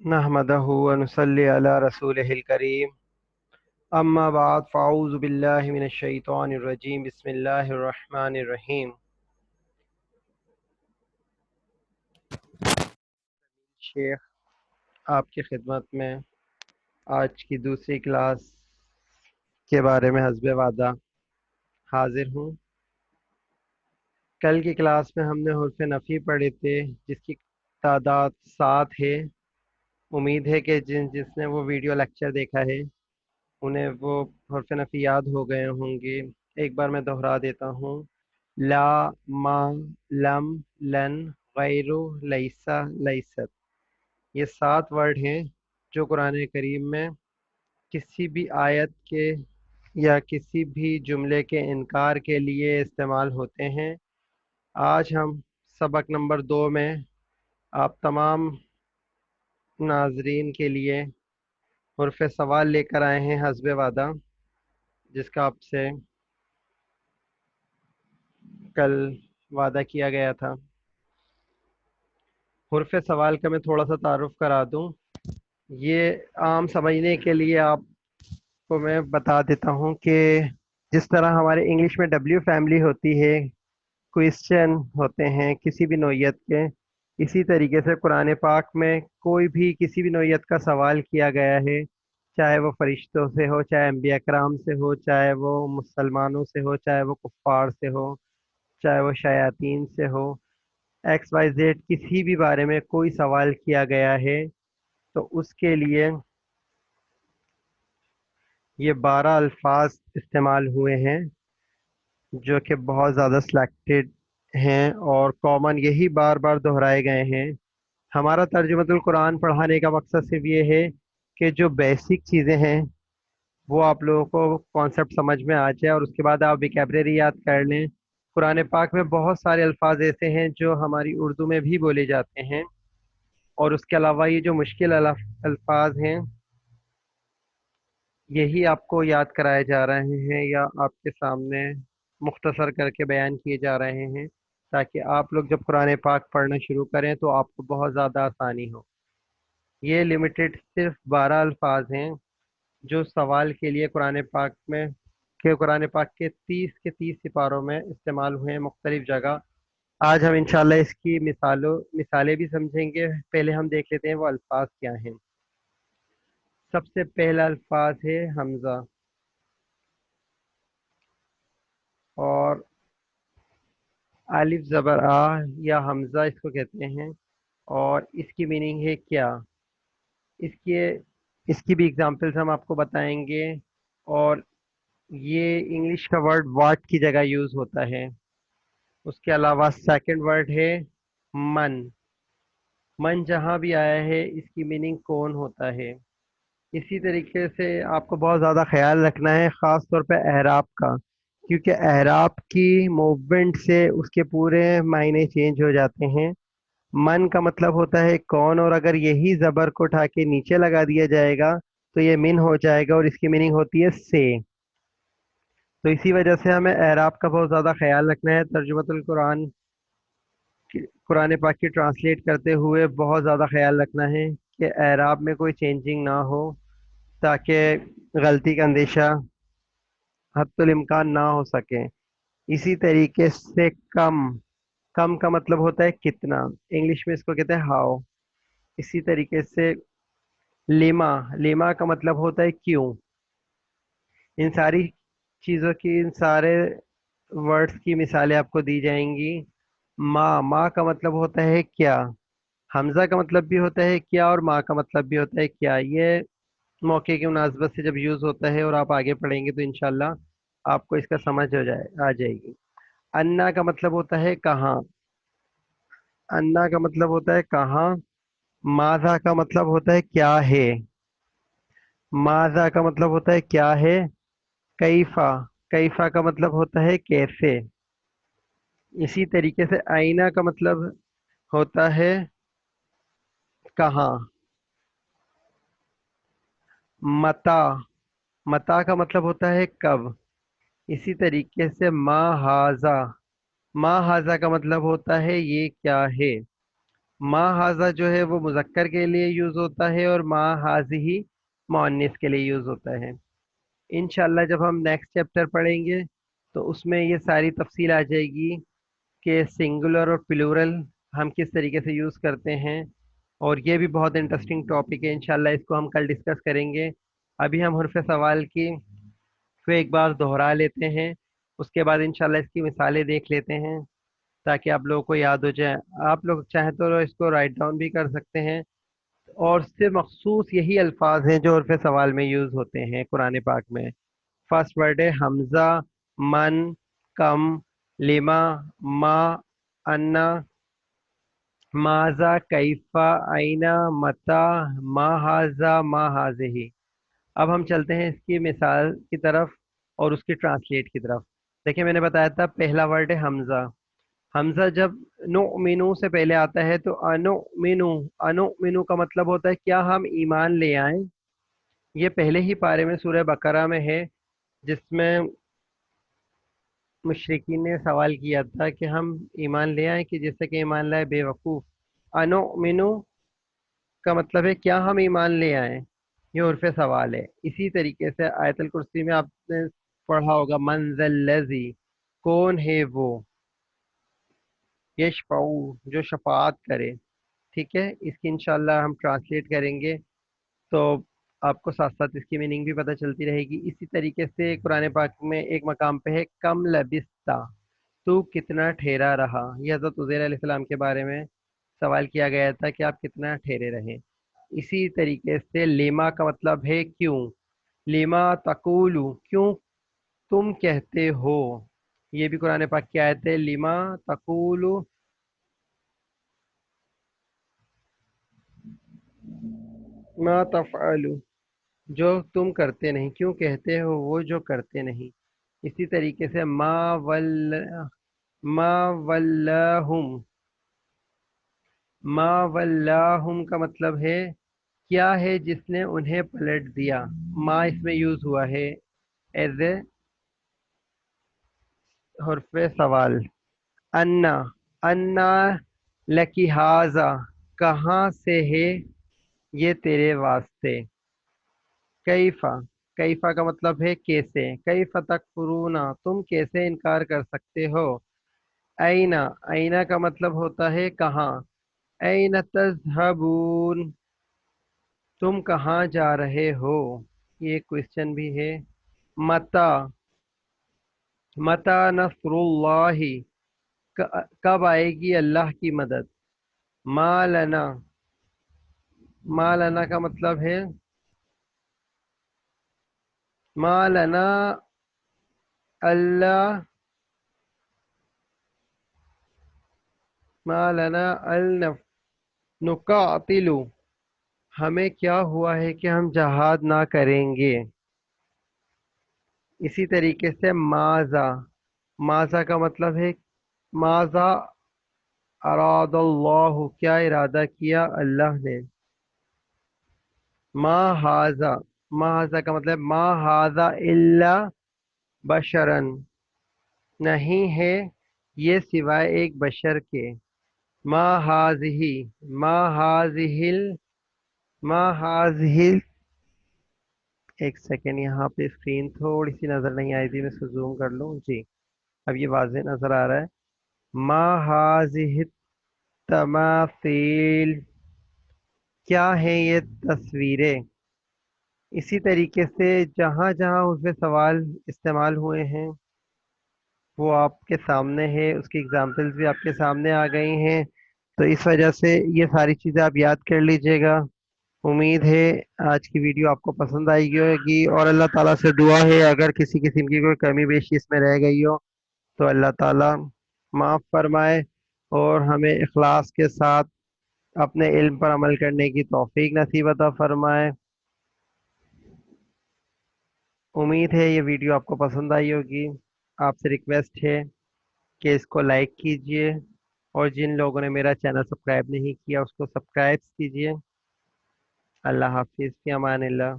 नहमदहु व नुसल्ली अला रसूलिहिल करीम अम्मा बाद फ़अऊज़ु बिल्लाहि मिनश शैतानिर रजीम बिस्मिल्लाहिर रहमानिर रहीम। शेख आपकी खिदमत में आज की दूसरी क्लास के बारे में हस्ब वादा हाजिर हूँ। कल की क्लास में हमने हुर्फ़ नफ़ी पढ़े थे जिसकी तादाद 7 है। उम्मीद है कि जिसने वो वीडियो लेक्चर देखा है उन्हें वो हुर्फ़ नफ़ी याद हो गए होंगे। एक बार मैं दोहरा देता हूँ। ला, मा, लम, लन, गैरु, लैसा, लैसत, ये 7 वर्ड हैं जो कुरान करीम में किसी भी आयत के या किसी भी जुमले के इनकार के लिए इस्तेमाल होते हैं। आज हम सबक नंबर 2 में आप तमाम नाजरीन के लिए हुर्फ़ सवाल लेकर आए हैं हस्ब वादा, जिसका आपसे कल वादा किया गया था। हुर्फ़ सवाल का मैं थोड़ा सा तारुफ करा दूं। ये आम समझने के लिए आपको मैं बता देता हूँ कि जिस तरह हमारे इंग्लिश में डब्ल्यू फैमिली होती है, क्वेश्चन होते हैं किसी भी नौइयत के, इसी तरीके से कुरान पाक में कोई भी किसी भी नौइयत का सवाल किया गया है, चाहे वो फरिश्तों से हो, चाहे अंबिया कराम से हो, चाहे वो मुसलमानों से हो, चाहे वो कुफ़ार से हो, चाहे वो शयातीन से हो, एक्स वाई जेड किसी भी बारे में कोई सवाल किया गया है तो उसके लिए ये 12 अल्फाज इस्तेमाल हुए हैं जो कि बहुत ज़्यादा सिलेक्टेड हैं और कॉमन यही बार बार दोहराए गए हैं। हमारा तर्जुमतुल कुरान पढ़ाने का मकसद सिर्फ ये है कि जो बेसिक चीज़ें हैं वो आप लोगों को कॉन्सेप्ट समझ में आ जाए और उसके बाद आप विकेबलरी याद कर लें। कुरान पाक में बहुत सारे अल्फाज ऐसे हैं जो हमारी उर्दू में भी बोले जाते हैं और उसके अलावा ये जो मुश्किल अल्फाज हैं यही आपको याद कराए जा रहे हैं या आपके सामने मुख्तसर करके बयान किए जा रहे हैं ताकि आप लोग जब कुरान पाक पढ़ना शुरू करें तो आपको बहुत ज़्यादा आसानी हो। ये लिमिटेड सिर्फ 12 अल्फाज हैं जो सवाल के लिए कुरान पाक के 30 के 30 सिपारों में इस्तेमाल हुए हैं मुख्तलिफ जगह। आज हम इंशाल्लाह इसकी मिसालें भी समझेंगे। पहले हम देख लेते हैं वो अल्फाज क्या हैं। सबसे पहला अल्फाज है हमज़ा, और अलिफ ज़बर आ या हमज़ा इसको कहते हैं, और इसकी मीनिंग है क्या। इसके इसकी भी एग्जांपल्स हम आपको बताएंगे। और ये इंग्लिश का वर्ड वाट की जगह यूज़ होता है। उसके अलावा सेकंड वर्ड है मन। मन जहाँ भी आया है इसकी मीनिंग कौन होता है। इसी तरीके से आपको बहुत ज़्यादा ख्याल रखना है ख़ास तौर पे एहराब का, क्योंकि एहराब की मूवमेंट से उसके पूरे मायने चेंज हो जाते हैं। मन का मतलब होता है कौन, और अगर यही ज़बर को उठा के नीचे लगा दिया जाएगा तो ये मिन हो जाएगा और इसकी मीनिंग होती है से। तो इसी वजह से हमें एहराब का बहुत ज़्यादा ख्याल रखना है। तर्जुमतुल कुरान कुरान पाक की ट्रांसलेट करते हुए बहुत ज़्यादा ख्याल रखना है कि एहराब में कोई चेंजिंग ना हो ताकि गलती का अंदेशा हत्तुल इम्कान ना हो सके। इसी तरीके से कम, कम का मतलब होता है कितना, इंग्लिश में इसको कहते हैं हाउ। इसी तरीके से लिमा, लिमा का मतलब होता है क्यों। इन सारी चीज़ों की, इन सारे वर्ड्स की मिसालें आपको दी जाएंगी। माँ, माँ का मतलब होता है क्या। हमजा का मतलब भी होता है क्या और माँ का मतलब भी होता है क्या। ये मौके की मुनासबत से जब यूज़ होता है और आप आगे पढ़ेंगे तो इंशाल्लाह आपको इसका समझ आ जाएगी। अन्ना का मतलब होता है कहाँ। अन्ना का मतलब होता है कहाँ। माजा का मतलब होता है क्या है। माजा का मतलब होता है क्या है। कैफा, कैफा का मतलब होता है कैसे। इसी तरीके से आईना का मतलब होता है कहाँ। मता, मता का मतलब होता है कब। इसी तरीके से माँ हाजा, माँ हाजा का मतलब होता है ये क्या है। मा हाजा जो है वो मुजक्कर के लिए यूज होता है और मा हाजिही मुअन्निस के लिए यूज होता है। इंशाल्लाह जब हम नेक्स्ट चैप्टर पढ़ेंगे तो उसमें ये सारी तफसील आ जाएगी कि सिंगुलर और प्लूरल हम किस तरीके से यूज करते हैं। और ये भी बहुत इंटरेस्टिंग टॉपिक है, इंशाल्लाह इसको हम कल डिस्कस करेंगे। अभी हम हुर्फ सवाल की को एक बार दोहरा लेते हैं, उसके बाद इंशाल्लाह इसकी मिसालें देख लेते हैं ताकि आप लोगों को याद हो जाए। आप लोग चाहें तो इसको राइट डाउन भी कर सकते हैं। और सिर्फ मखसूस यही अल्फाज हैं जो उर्फ सवाल में यूज होते हैं कुरान पाक में। फर्स्ट वर्ड है हमजा, मन, कम, लिमा, मा, अन्ना, माजा, कैफा, आइना, मता, मा हाजा, मा हाजिही। अब हम चलते हैं इसकी मिसाल की तरफ और उसकी ट्रांसलेट की तरफ। देखिए मैंने बताया था पहला वर्ड है हमजा। हमजा जब नुमिनु से पहले आता है तो अनुमिनु, अनुमिनु का मतलब होता है क्या हम ईमान ले आए। ये पहले ही पारे में सूरह बकरा में है, जिसमें मुशरिकीन ने सवाल किया था कि हम ईमान ले आए कि जिससे कि ईमान लाए बेवकूफ़। अनुमिनु का मतलब है क्या हम ईमान ले आए। ये उर्फ सवाल है। इसी तरीके से आयतल कुर्सी में आपने पढ़ा होगा मंजल्लजी, कौन है वो, यशफऊ जो शफाअत करे। ठीक है, इसकी इंशाल्लाह हम ट्रांसलेट करेंगे तो आपको साथ साथ इसकी मीनिंग भी पता चलती रहेगी। इसी तरीके से कुरान पाक में एक मकाम पे है कम लबिस्ता, तू कितना ठहरा रहा। यह हज़रत उज़ैर अलैहिस्सलाम के बारे में सवाल किया गया था कि आप कितना ठहरे रहे। इसी तरीके से लेमा का मतलब है क्यों। लेमा तकूलू, क्यों तुम कहते हो। ये भी कुरान पाक की आयत है, लिमा तकूलू मा तफअलू, जो तुम करते नहीं, क्यों कहते हो वो जो करते नहीं। इसी तरीके से मा वल्लाहुम, मा वल्लाहुम का मतलब है क्या है जिसने उन्हें पलट दिया। मा इसमें यूज हुआ है एज ए हर्फ सवाल। अन्ना, अन्ना लकी हाजा, कहाँ से है ये तेरे वास्ते। कैफा, कैफा का मतलब है कैसे। कैफा तकफुरूना, तुम कैसे इनकार कर सकते हो। ऐना, ऐना का मतलब होता है कहाँ। ऐना तज़हबून, तुम कहाँ जा रहे हो। ये क्वेश्चन भी है। मता, मता नस्रुल्लाहि, कब आएगी अल्लाह की मदद। मालना, मालना का मतलब है मालना अल्लाह, मालना अल नुकातिलु, हमें क्या हुआ है कि हम जहाद ना करेंगे। इसी तरीके से माजा, माजा का मतलब है माजा अरादल्लाहु, क्या इरादा किया अल्लाह ने। मा हाजा, मा हाजा का मतलब मा हाजा इल्ला बशरन, नहीं है ये सिवाय एक बशर के। मा हाजिही, मा हाजिहिल, मा हाजिहिल, एक सेकेंड यहाँ पे स्क्रीन थोड़ी सी नजर नहीं आई थी, मैं इसको जूम कर लूँ जी। अब ये वाज़ेह नजर आ रहा है। मा हाजिहि तमासील, क्या है ये तस्वीरें। इसी तरीके से जहाँ जहाँ उसमें सवाल इस्तेमाल हुए हैं वो आपके सामने है, उसकी एग्जाम्पल्स भी आपके सामने आ गई हैं। तो इस वजह से ये सारी चीज़ें आप याद कर लीजिएगा। उम्मीद है आज की वीडियो आपको पसंद आई होगी, और अल्लाह ताला से दुआ है अगर किसी किस्म की कोई कमी बेशी इसमें रह गई हो तो अल्लाह ताला माफ़ फरमाए और हमें इखलास के साथ अपने इल्म पर अमल करने की तौफीक नसीब अता फरमाए। उम्मीद है ये वीडियो आपको पसंद आई होगी। आपसे रिक्वेस्ट है कि इसको लाइक कीजिए, और जिन लोगों ने मेरा चैनल सब्सक्राइब नहीं किया उसको सब्सक्राइब कीजिए। अल्लाह हाफिज़, फी अमानिल्लाह।